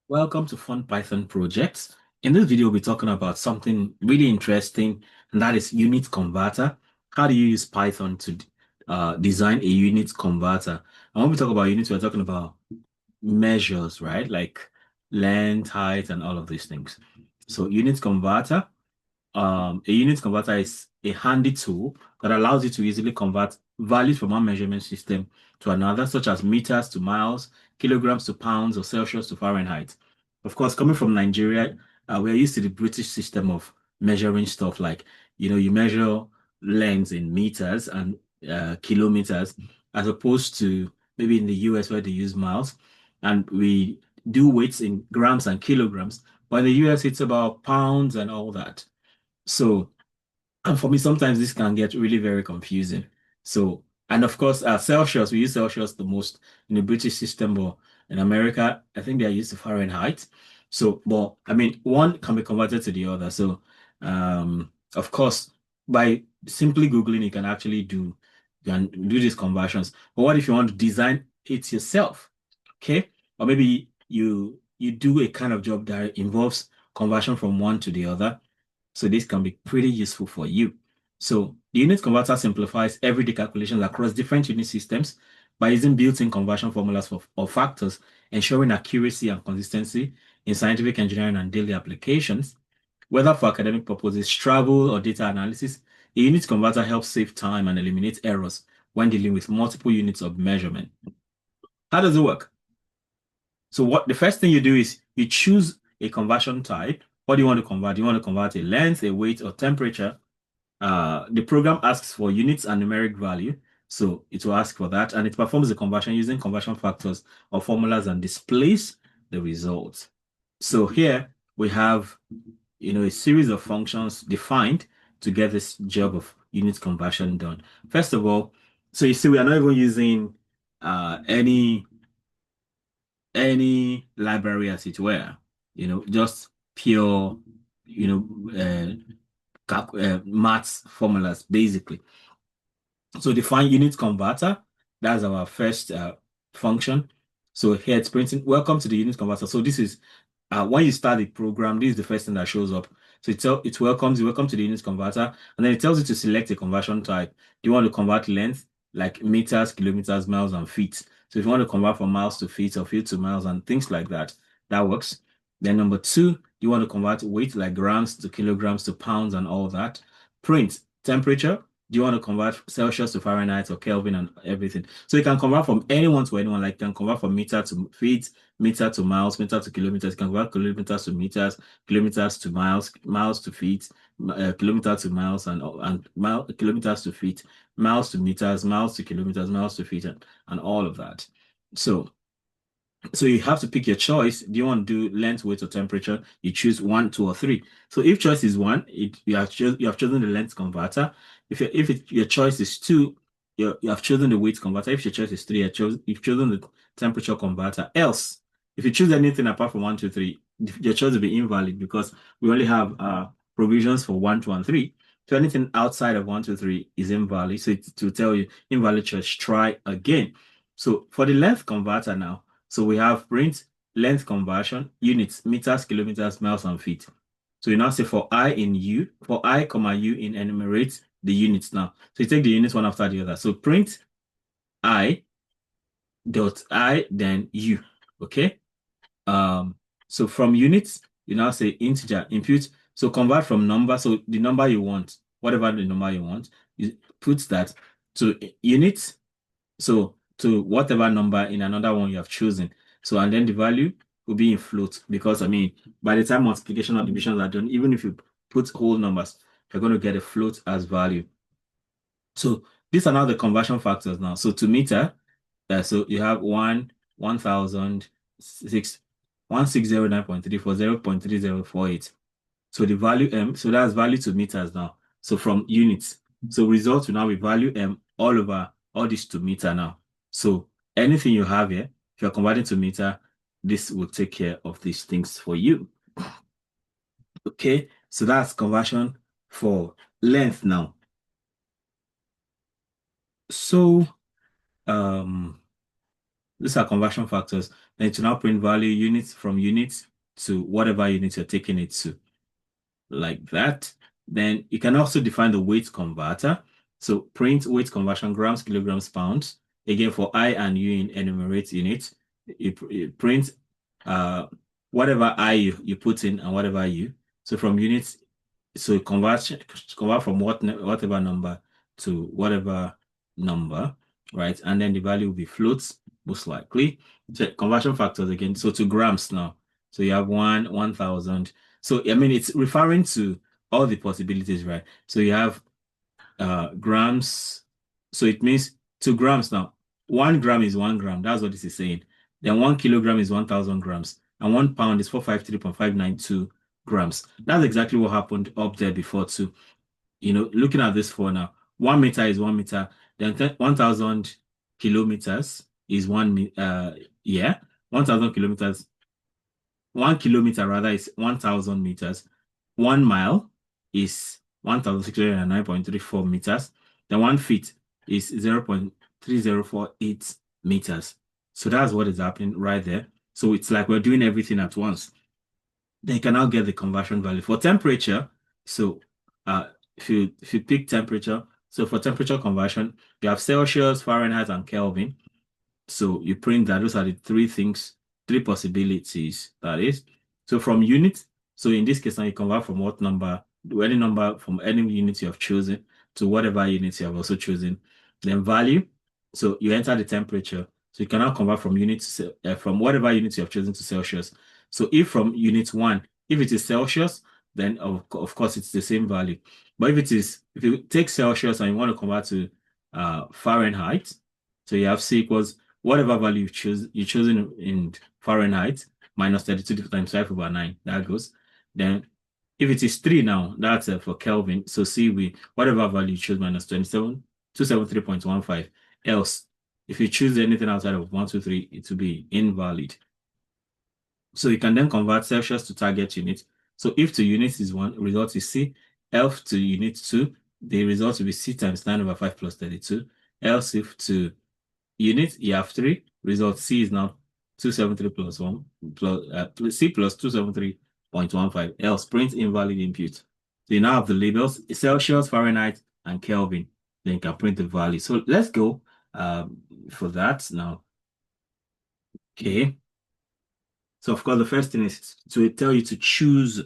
Welcome to Fun Python Projects. In this video, we'll be talking about something really interesting, and that is unit converter. How do you use Python to design a unit converter? And when we talk about units, we're talking about measures, right? Like length, height, and all of these things. So unit converter a unit converter is a handy tool that allows you to easily convert values from one measurement system to another, such as meters to miles, kilograms to pounds, or Celsius to Fahrenheit. Of course, coming from Nigeria, we're used to the British system of measuring stuff like, you measure lengths in meters and kilometers, as opposed to maybe in the US where they use miles. And we do weights in grams and kilograms. But in the US, it's about pounds and all that. So, and for me, sometimes this can get really very confusing. So, and of course, Celsius, we use Celsius the most in the British system, but in America, I think they are used to Fahrenheit. So, but I mean, one can be converted to the other. So, of course, by simply Googling, you can do these conversions. But what if you want to design it yourself? Okay. Or maybe you do a kind of job that involves conversion from one to the other. So this can be pretty useful for you. So the unit converter simplifies everyday calculations across different unit systems by using built-in conversion formulas or factors, ensuring accuracy and consistency in scientific engineering and daily applications. Whether for academic purposes, travel, or data analysis, a unit converter helps save time and eliminate errors when dealing with multiple units of measurement. How does it work? So what the first thing you do is you choose a conversion type. What do you want to convert? Do you want to convert a length, a weight, or temperature? The program asks for units and numeric value. So it will ask for that, and it performs the conversion using conversion factors or formulas and displays the results. So here we have, a series of functions defined to get this job of unit conversion done. First of all, so you see we are not even using any library as it were, just pure, maths formulas basically. So define unit converter, that's our first function. So here it's printing, welcome to the unit converter. So this is when you start the program, this is the first thing that shows up. So it welcomes you, welcome to the unit converter, and then it tells you to select a conversion type. Do you want to convert length, like meters, kilometers, miles, and feet? So if you want to convert from miles to feet or feet to miles and things like that, that works. Then number two, you want to convert weight, like grams to kilograms to pounds and all that. Print, temperature. Do you want to convert Celsius to Fahrenheit or Kelvin and everything? So you can convert from anyone to anyone, like you can convert from meter to feet, meter to miles, meter to kilometers. You can convert kilometers to meters, kilometers to miles, miles to feet, kilometers to miles, and kilometers to feet, miles to meters, miles to kilometers, miles to feet, and all of that. So so you have to pick your choice. Do you want to do length, weight, or temperature? You choose one, two, or three. So if choice is one, you have chosen the length converter. Your choice is two, you have chosen the weight converter. If your choice is three, you've chosen the temperature converter. Else, if you choose anything apart from one, two, three, your choice will be invalid because we only have provisions for one, two, and three. So anything outside of one, two, three is invalid. So to tell you invalid choice, try again. So for the length converter now. So we have print length conversion, units, meters, kilometers, miles, and feet. So you now say for I in U, for I, comma U in enumerate the units now. So you take the units one after the other. So print I dot I, then U. Okay. So from units, you now say integer, input. So convert from number. So the number you want, whatever the number you want, you put that to units. So to whatever number in another one you have chosen. So and then the value will be in float because I mean by the time multiplication or divisions are done, even if you put whole numbers, you're going to get a float as value. So these are now the conversion factors now. So to meter, so you have 1,609.3 for 0.3048. So the value M, so that's value to meters now. So from units. So result will now be value M all over all this to meter now. So anything you have here, if you're converting to meter, this will take care of these things for you. Okay, so that's conversion for length now. So these are conversion factors. and to now print value units from units to whatever unit you're taking it to, like that. Then you can also define the weight converter. So print weight conversion grams, kilograms, pounds. Again, for I and U in enumerate units, you print uh, whatever I you put in and whatever U. So from units, so convert from whatever number to whatever number, right? And then the value will be floats, most likely. So conversion factors again. So to grams now. So you have 1,000. So I mean it's referring to all the possibilities, right? So you have grams. So it means 2 grams now. 1 gram is 1 gram. That's what this is saying. Then 1 kilogram is 1,000 grams. And 1 pound is 453.592 grams. That's exactly what happened up there before too. Looking at this for now, 1 meter is 1 meter. Then 1,000 kilometers is yeah, 1,000 kilometers. 1 kilometer rather is 1,000 meters. 1 mile is 1,609.34 meters. Then 1 feet is 0.3048 meters. So that's what is happening right there. So it's like we're doing everything at once. Then you can now get the conversion value for temperature. So if you pick temperature, so for temperature conversion, you have Celsius, Fahrenheit, and Kelvin. So you print that. Those are the three possibilities, that is. So from unit, so in this case now you convert from what number, any number from any unit you have chosen to whatever unit you have also chosen. Then value, so you enter the temperature. So you can now convert from unit to from whatever unit you have chosen to Celsius. So if from unit 1, if it is Celsius, then of course it's the same value. But if you take Celsius and you want to convert to Fahrenheit, so you have C equals whatever value you choose in Fahrenheit minus 32 times 5/9. That goes. Then if it is 3 now, that's for Kelvin. So see whatever value you choose minus 273.15. Else, if you choose anything outside of 123, it will be invalid. So you can then convert Celsius to target unit. So if to unit is 1, result is C. If to unit 2, the result will be C times 9/5 plus 32. Else if to unit, you have 3. Result C is now 273 plus 1 plus C plus 273.15. Else print invalid input. So you now have the labels Celsius, Fahrenheit, and Kelvin. Then you can print the value. So let's go for that now. Okay. So of course the first thing is to tell you to choose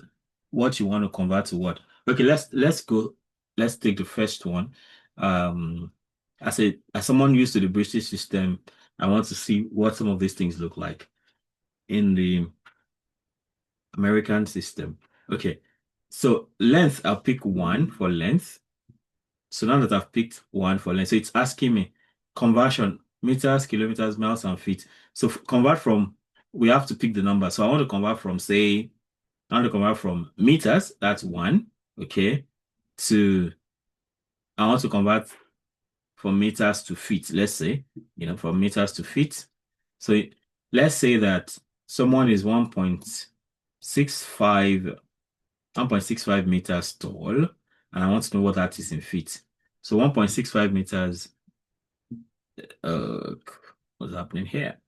what you want to convert to what. Okay, let's go. Let's take the first one. As someone used to the British system, I want to see what some of these things look like in the American system. Okay, so length, I'll pick 1 for length. So now that I've picked 1 for length, so it's asking me conversion, meters, kilometers, miles, and feet. So convert from, we have to pick the number. So I want to convert from, I want to convert from meters, that's 1, okay, I want to convert from meters to feet, let's say, from meters to feet. So let's say that someone is 1.65 meters tall, and I want to know what that is in feet. So 1.65 meters, what's happening here?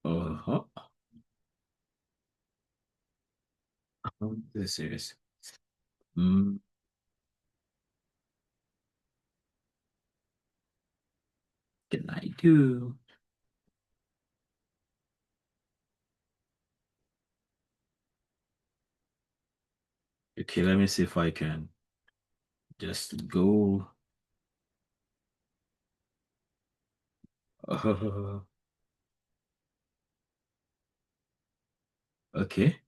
Uh-huh. This is can I do? Okay, let me see if I can just go. Okay.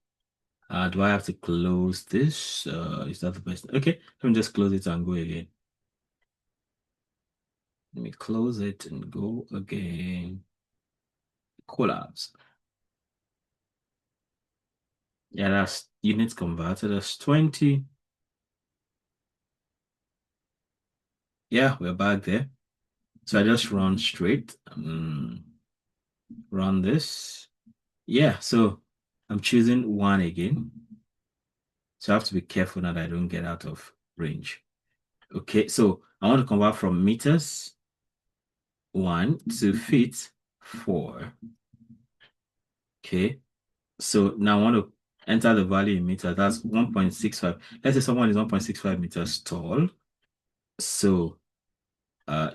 Do I have to close this? Is that the best? Okay, let me just close it and go again. Let me close it and go again. Collapse. Yeah, that's units converted. That's 20. Yeah, we're back there. So I just run straight. Run this. Yeah, so I'm choosing 1 again. So I have to be careful that I don't get out of range. Okay, so I want to convert from meters 1 to feet 4. Okay. So now I want to enter the value in meters. That's 1.65. Let's say someone is 1.65 meters tall. So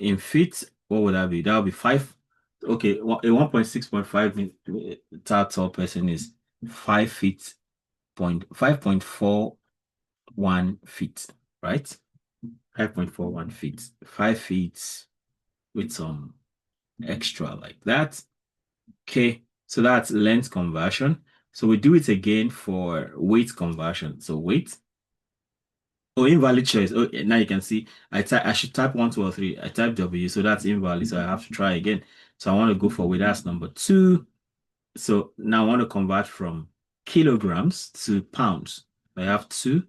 in feet, what would that be? That would be 5. Okay, a 1.6.5 meter tall person is 5 feet, 5.41 feet, right? 5.41 feet. 5 feet with some extra like that. Okay, so that's length conversion. So we do it again for weight conversion. So weight. Oh, invalid choice. Oh, now you can see I should type 1, 2, or 3. I type W, so that's invalid. So I have to try again. So I want to go for weight. That's number 2. So now I want to convert from kilograms to pounds. I have 2.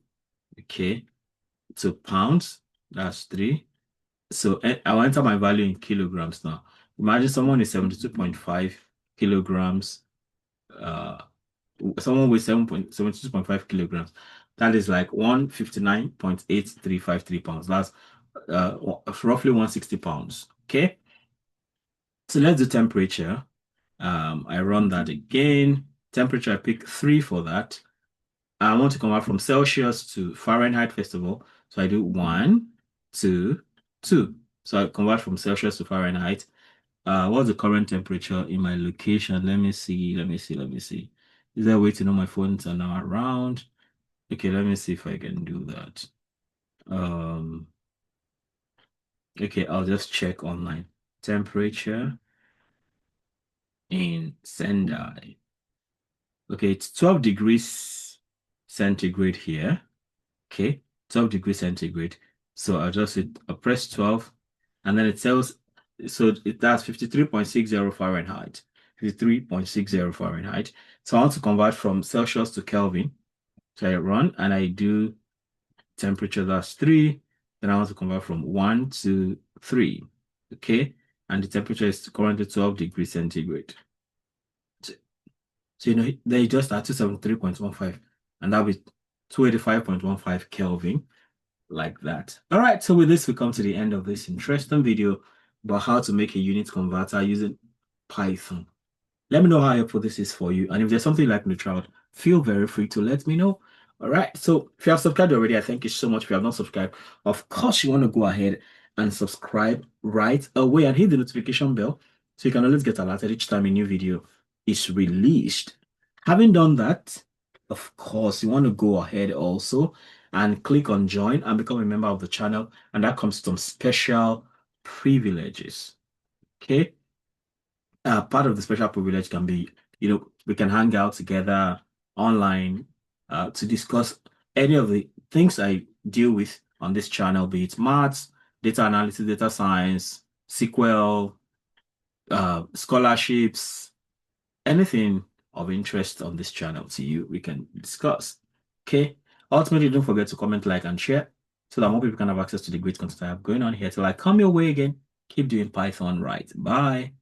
Okay, to pounds. That's 3. So I'll enter my value in kilograms now. Imagine someone is 72.5 kilograms. Uh, Someone with 72.5 kilograms. That is like 159.8353 pounds. That's roughly 160 pounds. Okay. So let's do temperature. I run that again. Temperature, I pick 3 for that. I want to convert from Celsius to Fahrenheit first of all. So I do 1, 2, 2. So I convert from Celsius to Fahrenheit. What's the current temperature in my location? Let me see. Is there a way to know my phones are now around? Okay, let me see if I can do that. Um, okay, I'll just check online. Temperature in Sendai. Okay, it's 12 degrees centigrade here. Okay, 12 degrees centigrade. So I press 12, and then it tells, that's 53.60 Fahrenheit. 53.60 Fahrenheit. So I want to convert from Celsius to Kelvin. So I run and I do temperature, that's 3. Then I want to convert from 1 to 3. Okay. And the temperature is currently 12 degrees centigrade. So they just at 273.15, and that'll be 285.15 Kelvin, like that. All right. So with this, we come to the end of this interesting video about how to make a unit converter using Python. Let me know how helpful this is for you. And if there's something you'd like me to try out, feel very free to let me know. All right. So if you have subscribed already, I thank you so much. If you have not subscribed, of course, you want to go ahead and subscribe right away and hit the notification bell so you can always get alerted each time a new video is released. Having done that, of course, you want to go ahead also and click on join and become a member of the channel. And that comes with some special privileges. Okay. Part of the special privilege can be, we can hang out together online to discuss any of the things I deal with on this channel, be it maths, data analysis, data science, SQL, scholarships, anything of interest on this channel to you, we can discuss. Okay. Ultimately, don't forget to comment, like, and share so that more people can have access to the great content I have going on here. Till I come your way again, keep doing Python right. Bye.